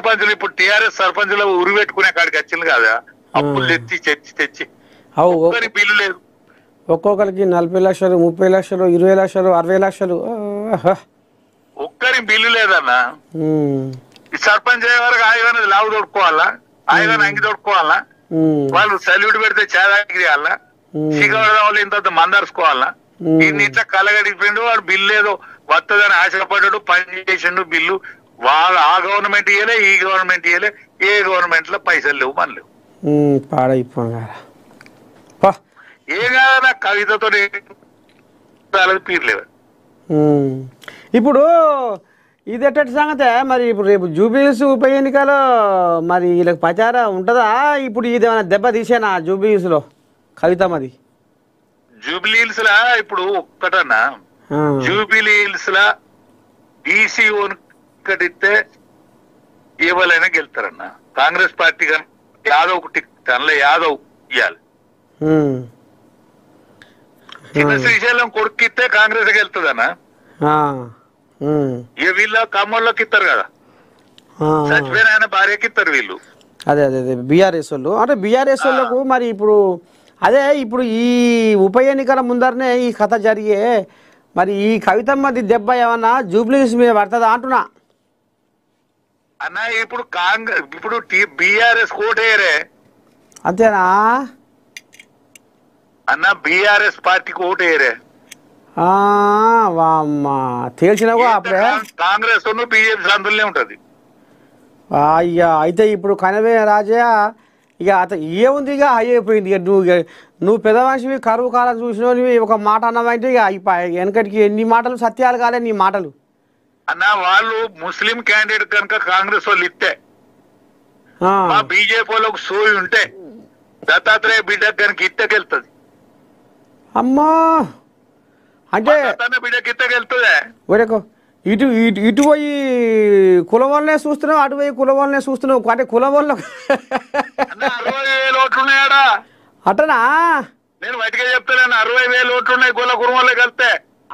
సర్పంచులు ఇప్పుడు టీఆర్ఎస్ సర్పంచులు ఉరి పెట్టుకునే కాడికి వచ్చింది కదా, అప్పులు తెచ్చి ఒక్కరి బిల్లు లేదు. ఒక్కొక్కరికి 40 లక్షలు, 30 లక్షలు, 20 లక్షలు, 60 లక్షలు, ఒక్కరి బిల్లు లేదన్నా. ఈ సర్పంచ్ అయ్యే వరకు ఆయన లావు తోడుకోవాలా, ఆయన అంగి తోడుకోవాలా, వాళ్ళు సల్యూట్ పెడితే చాదాగిరి అలా సిగవడం వాళ్ళు ఇంత మందరుచుకోవాలా. ఇన్ని ఇట్లా కలగడిపోయిండు. వాడు బిల్లు ఏదో వస్తుందని ఆశపడ్డాడు, పని చేసిండు. బిల్లు వాళ్ళు ఆ గవర్నమెంట్ ఇయ్యలే, ఈ గవర్నమెంట్ ఇయ్యలే, ఏ గవర్నమెంట్ లో పైసలు లేవు, మన లేవు. ఏం కాదన్నా కవితతో పీర్లేవు. ఇప్పుడు ఇది ఎట్టటి సంగతే మరి? ఇప్పుడు రేపు జూబ్లీహిల్స్ ఉప ఎన్నికలో మరి వీళ్ళకి ప్రచారం ఉంటుందా? ఇప్పుడు ఇది ఏమైనా దెబ్బ తీసేనా జూబ్లీహిల్స్ లో కవితమ్మది? జూబ్లీహిల్స్ లా ఇప్పుడు ఒక్కటన్నా, జూబ్లీహిల్స్ లా బీసీ కడితే ఎవరైనా గెలుతారన్న. కాంగ్రెస్ పార్టీ కానీ యాదవ్ టికెట్ అందులో యాదవ్ ఇవ్వాలి. చిన్న శ్రీశైలం కొడుకిస్తే కాంగ్రెస్ గెలుతుందన్న. ఇక వీళ్ళ ఖమ్మంలోకి ఇస్తారు కదా, చచ్చిపోయిన ఆయన భార్యకి ఇస్తారు వీళ్ళు. అదే అదే అదే బీఆర్ఎస్ వాళ్ళు. అంటే బీఆర్ఎస్ వాళ్ళకు మరి ఇప్పుడు అదే ఇప్పుడు ఈ ఉప ఎన్నికల ముందరనే ఈ కథ జరిగే మరి ఈ కవితమ్మది దెబ్బ ఏమన్నా జూబ్లీహిల్స్ మీద పడుతుందా అంటున్నా అన్న. ఇప్పుడు కాంగ్రెస్ ఇప్పుడు బీఆర్ఎస్ కోటేరే అంతేనా అన్న? బీఆర్ఎస్ పార్టీకి ఓటేరే తేల్చినావా అప్పుడే? కాంగ్రెస్ బీజేపీ అందులోనే ఉంటది. అయ్యా అయితే ఇప్పుడు కనవే రాజా ఇక ఏముంది, ఇక అయిపోయింది. ఇక నువ్వు పెద్ద మనిషివి, కరువు కాలం చూసినవి ఒక మాట అన్నవంటే ఇక అయిపోయి. వెనకటికి ఎన్ని మాటలు సత్యాలు కాలే నీ మాటలు అన్న. వాళ్ళు ముస్లిం క్యాండిడేట్ కనుక కాంగ్రెస్ వాళ్ళు ఇస్తే, బీజేపీ వాళ్ళకు సోయి ఉంటే దత్తాత్రేయ బిడ్డ కనుక ఇత్తకెళ్తుంది. అమ్మా అంటే బిడ్డకి ఇత్తకెళ్తుందే. ఒరేకో ఇటు ఇటు ఇటు పోయి కులం వాళ్ళనే చూస్తున్నావు, అటు పోయి కులం వాళ్ళనే చూస్తున్నావు. అంటే కులం వాళ్ళ 60,000 ఓట్లు ఉన్నాయాడా? అటనా? నేను బయటగా చెప్తాను, 60,000 ఓట్లు ఉన్నాయి కుల కుటుంబంలో కలిస్తే.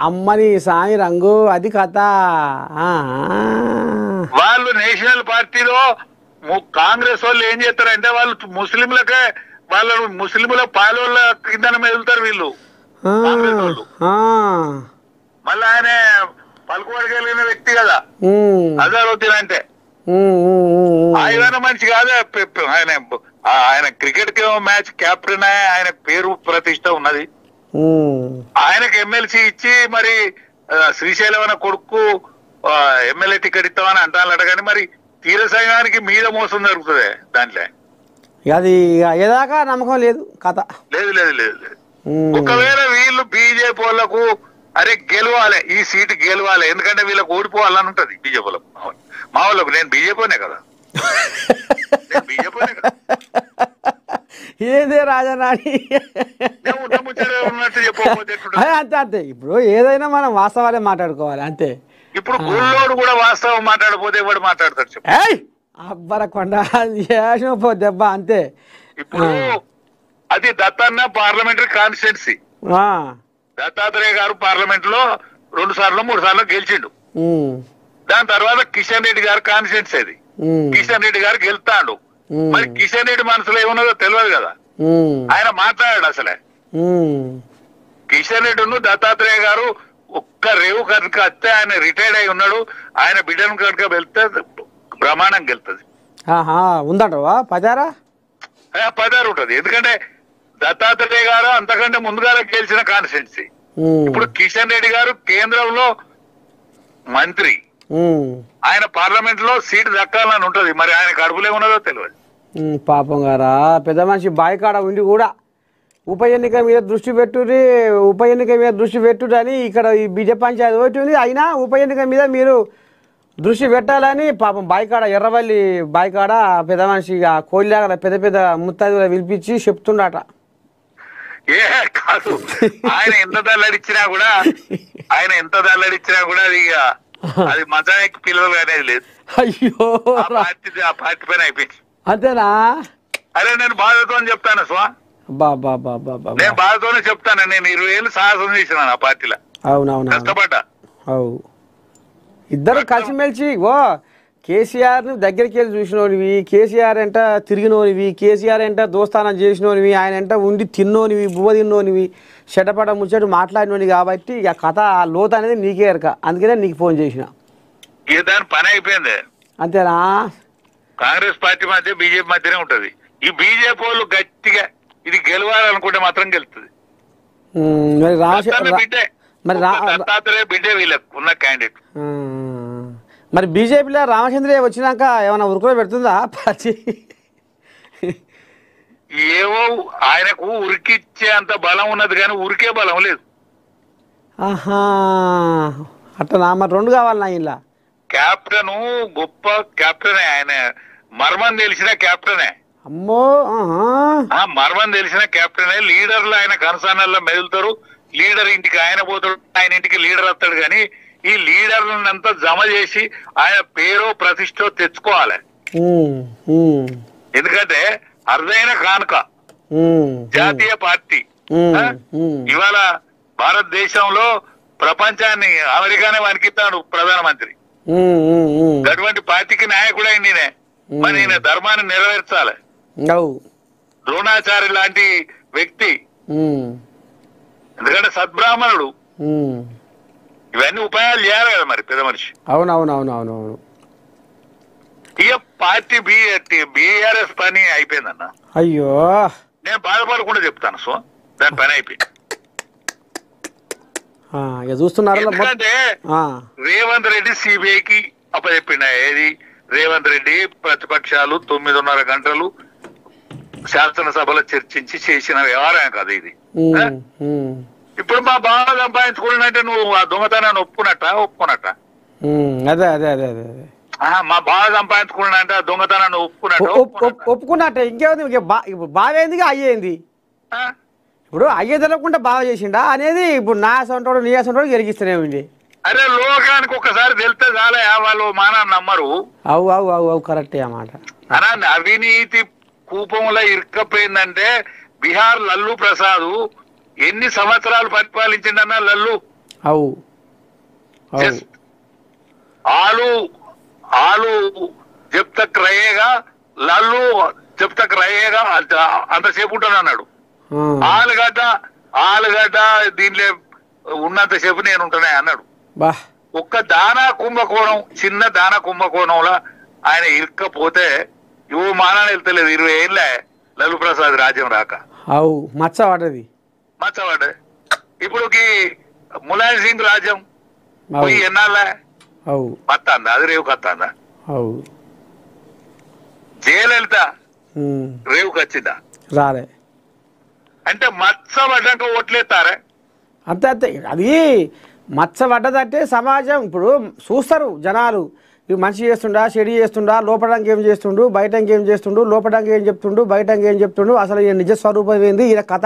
అమ్మని సాయి రంగు అది కథ. వాళ్ళు నేషనల్ పార్టీలో కాంగ్రెస్ వాళ్ళు ఏం చేస్తారంటే వాళ్ళు ముస్లింలకే వాళ్ళు ముస్లింల పాలోళ్ళ కింద మెదులుతారు వీళ్ళు కాంగ్రెస్ వాళ్ళు. మళ్ళీ ఆయన పలుకుబడగలిగిన వ్యక్తి కదా అజారుద్దీన్ అంటే. ఆయన మనిషి కాదే, ఆయన క్రికెట్ మ్యాచ్ కెప్టెన్, ఆయన పేరు ప్రతిష్ట ఉన్నది. ఆయనకు ఎమ్మెల్సీ ఇచ్చి మరి శ్రీశైలం అనే కొడుకు ఎమ్మెల్యే టికెట్ ఇస్తామని అంటాను కానీ మరి తీర సంఘానికి మీద మోసం జరుగుతుంది దాంట్లో. అది ఏదాకా నమ్మకం లేదు కథ. లేదు లేదు లేదు లేదు. ఒకవేళ వీళ్ళు బీజేపీ వాళ్ళకు అరే గెలవాలి, ఈ సీటు గెలవాలి, ఎందుకంటే వీళ్ళకి ఓడిపోవాలని ఉంటది బీజేపీ వాళ్ళకు. మా వాళ్ళకు నేను బీజేపీనే కదా, బీజేపీనే కదా. ఏదే రాజనాని ఉన్నట్టు చెప్పకపోతే అంతే అంతే. ఇప్పుడు ఏదైనా మనం వాస్తవాలే మాట్లాడుకోవాలి అంతే. ఇప్పుడు గుళ్ళోడు కూడా వాస్తవం మాట్లాడకపోతే ఎవడు మాట్లాడతాడు చెప్పు? అబ్బరకొండ దెబ్బ అంతే. ఇప్పుడు అది దత్తన్న పార్లమెంటరీ కాన్స్టిట్యున్సీ. దత్తాత్రేయ గారు పార్లమెంట్ లో 2 సార్లు 3 సార్లు గెలిచిండు. దాని తర్వాత కిషన్ రెడ్డి గారు కాన్స్టిట్యున్సీ అది. కిషన్ రెడ్డి గారు గెలుతాడు. మరి కిషన్ రెడ్డి మనసులో ఏమున్నదో తెలియదు కదా, ఆయన మాట్లాడాడు అసలే. కిషన్ రెడ్డి దత్తాత్రేయ గారు ఒక్క రేవు కనుక వస్తే ఆయన రిటైర్డ్ అయి ఉన్నాడు, ఆయన బిడ్డను కనుక వెళ్తే బ్రహ్మాండం గెలుతుంది. ఉందంటవా పదారా? పదారు ఉంటది. ఎందుకంటే దత్తాత్రేయ గారు అంతకంటే ముందుగా గెలిచిన కాన్స్టిట్యున్సీ. ఇప్పుడు కిషన్ రెడ్డి గారు కేంద్రంలో మంత్రి, ఆయన పార్లమెంట్ లో సీటు దక్కాలని ఉంటది. మరి ఆయన కడుపులో ఉన్నదో తెలియదు. పాపం గారా పెద్ద మనిషి బాయికాడ ఉండి కూడా ఉప ఎన్నిక మీద దృష్టి పెట్టుర్రి, ఉప ఎన్నిక మీద దృష్టి పెట్టుర్రి అని ఇక్కడ ఈ బీజేపీ పంచాయతీ ఒకటి ఉంది. అయినా ఉప ఎన్నిక మీద మీరు దృష్టి పెట్టాలని పాపం బాయికాడ ఎర్రవల్లి బాయికాడ పెద్ద మనిషి కోళ్ళ పెద్ద పెద్ద ముత్తైదులు పిలిపించి చెప్తుండట. ఏ కాదు, ఆయన ఎంత దల్లడిచ్చినా కూడా అది ఇక అది మజాకి పిల్లలు అనేది లేదు. అయ్యో ఆ పార్టీ పైన అయిపోయింది. అంతేనా? అరే నేను బాధతో చెప్తాను స్వా, నేను బాధతోనే చెప్తాను. నేను 20 ఏళ్ళు సాహసం చేసినాను ఆ పార్టీలో. అవునవును కష్టపడ్డా. ఇద్దరు కలిసిమెలిసి కేసీఆర్ని దగ్గరికి వెళ్ళి చూసినోనివి, కేసీఆర్ ఎంట తిరిగినోనివి, కేసీఆర్ ఎంట దోస్తానం చేసినోనివి, ఆయన ఎంట ఉండి తిన్నోనివి, బువ్వ తిన్నోనివి, చెడ్డపడ ముచ్చట మాట్లాడినోని కాబట్టి ఇక కథ లోతు అనేది నీకే ఎరక. అందుకనే నీకు ఫోన్ చేసిన. ఇక దాని పని అయిపోయింది. అంతేనా? కాంగ్రెస్ పార్టీ మధ్య బీజేపీ మధ్యనే ఉంటది. ఈ బీజేపీ వాళ్ళు గట్టిగా ఇది గెలవాలనుకుంటే మాత్రం గెలుస్తుంది. మరి బిడ్డే మరి దత్తాత్రేయ బిడ్డే వీళ్ళకు ఉన్న క్యాండిడేట్. మరి బీజేపీలో రామచంద్రయ్య వచ్చినాక ఏమైనా ఉరుకులో పెడుతుందా పార్టీ? ఏవో ఆయనకు ఉరికిచ్చే అంత బలం ఉన్నది కానీ ఉరికే బలం లేదు. ఆహా, అట్లా మరి 2 కావాలన్నా ఇలా. కెప్టెన్ గొప్ప కెప్టెనే, ఆయన మర్మం తెలిసిన కెప్టెనే. అమ్మో, మర్మం తెలిసిన కెప్టెనే. లీడర్లు ఆయన కనసానాల్లో మెదులుతారు. లీడర్ ఇంటికి ఆయన పోతాడు, ఆయన ఇంటికి లీడర్ వస్తాడు. కానీ ఈ లీడర్లను అంతా జమ చేసి ఆయన పేరో ప్రతిష్టో తెచ్చుకోవాలి. ఎందుకంటే అరుదైన కానుక జాతీయ పార్టీ. ఇవాళ భారతదేశంలో ప్రపంచాన్ని అమెరికానే వణికిస్తాడు ప్రధానమంత్రి. అటువంటి పార్టీకి నాయకుడై నేనే, మరి ఈయన ధర్మాన్ని నెరవేర్చాలి. ద్రోణాచార్య లాంటి వ్యక్తి, ఎందుకంటే సద్బ్రాహ్మణుడు. ఇవన్నీ ఉపాయాలు చేయాలి కదా మరి పెద్ద మనిషి. అవునవునవునవునవును. ఇక పార్టీ బీఆర్ఎస్ పని అయిపోయిందన్న. అయ్యో, నేను బాధపడకుండా చెప్తాను. సో దాని పని అయిపోయింది. ఎందుకంటే రేవంత్ రెడ్డి సిబిఐకి అప్పచెప్పిండ. ఏది రేవంత్ రెడ్డి ప్రతిపక్షాలు 9:30 గంటలు శాసనసభలో చర్చించి చేసిన వ్యవహారం కాదు ఇది. ఇప్పుడు మా బాగా సంపాదించుకున్నట్టే నువ్వు ఆ దొంగతనాన్ని ఒప్పుకున్నట్ట. అదే అదే అదే అదే మా బాగా సంపాదించుకున్నట్టే ఆ దొంగతనాన్ని ఒప్పుకున్నట్టే. ఇంకేముంది, బావేంది అయ్యేంది. ఇప్పుడు అయ్యే తెలవకుండా బాగా చేసిండా అనేది ఇప్పుడు నా సొంటోడు నీ సొంటోడు గెలిగిస్తూనేమండి. అరే లోకానికి ఒకసారి తెలితే చాలే, వాళ్ళు మానాన్ని నమ్మరు. అవు అవు అవు అవు కరెక్టే అన్నమాట. అనా అవినీతి కూపంలో ఇరుక్కపోయిందంటే బీహార్ లల్లు ప్రసాద్ ఎన్ని సంవత్సరాలు పరిపాలించిండన్నా లల్లు. అవు ఆలు జబ్ తక్ రయేగా లల్లు జబ్ తక్ రయేగా అంతసేపు ఉంటాను అన్నాడు. ఆలుగడ్డ దీనిలో ఉన్నంతసేపు నేను ఉంటానే అన్నాడు. ఒక్క దానా కుంభకోణం, చిన్న దానా కుంభకోణంలో ఆయన ఇరుక్కపోతే ఇవో మానాన్ని వెళ్తలేదు. 20 ఏళ్ళే లల్లు ప్రసాద్ రాజ్యం రాక మచ్చబడ్డది. ఇప్పుడు ములాయం సింగ్ రాజ్యం పోయి ఎన్నాళ్ళే వస్తాందా? అది రేవుకి వస్తాందా? జయలలిత రేవుకి వచ్చిందా? రాలే. అంటే మచ్చబడ్డాక ఓట్లేస్తారే. అంతే అంతే. అది మచ్చబడ్డదంటే సమాజం ఇప్పుడు చూస్తారు జనాలు. ఇవి మంచి చేస్తుండా, చెడు చేస్తుండా, లోపడానికి ఏం చేస్తుండు, బయటకి ఏం చేస్తుండు, లోపడానికి ఏం చెప్తుండు, బయటకి ఏం చెప్తుండు, అసలు నిజ స్వరూపం ఏంది, ఈయన కథ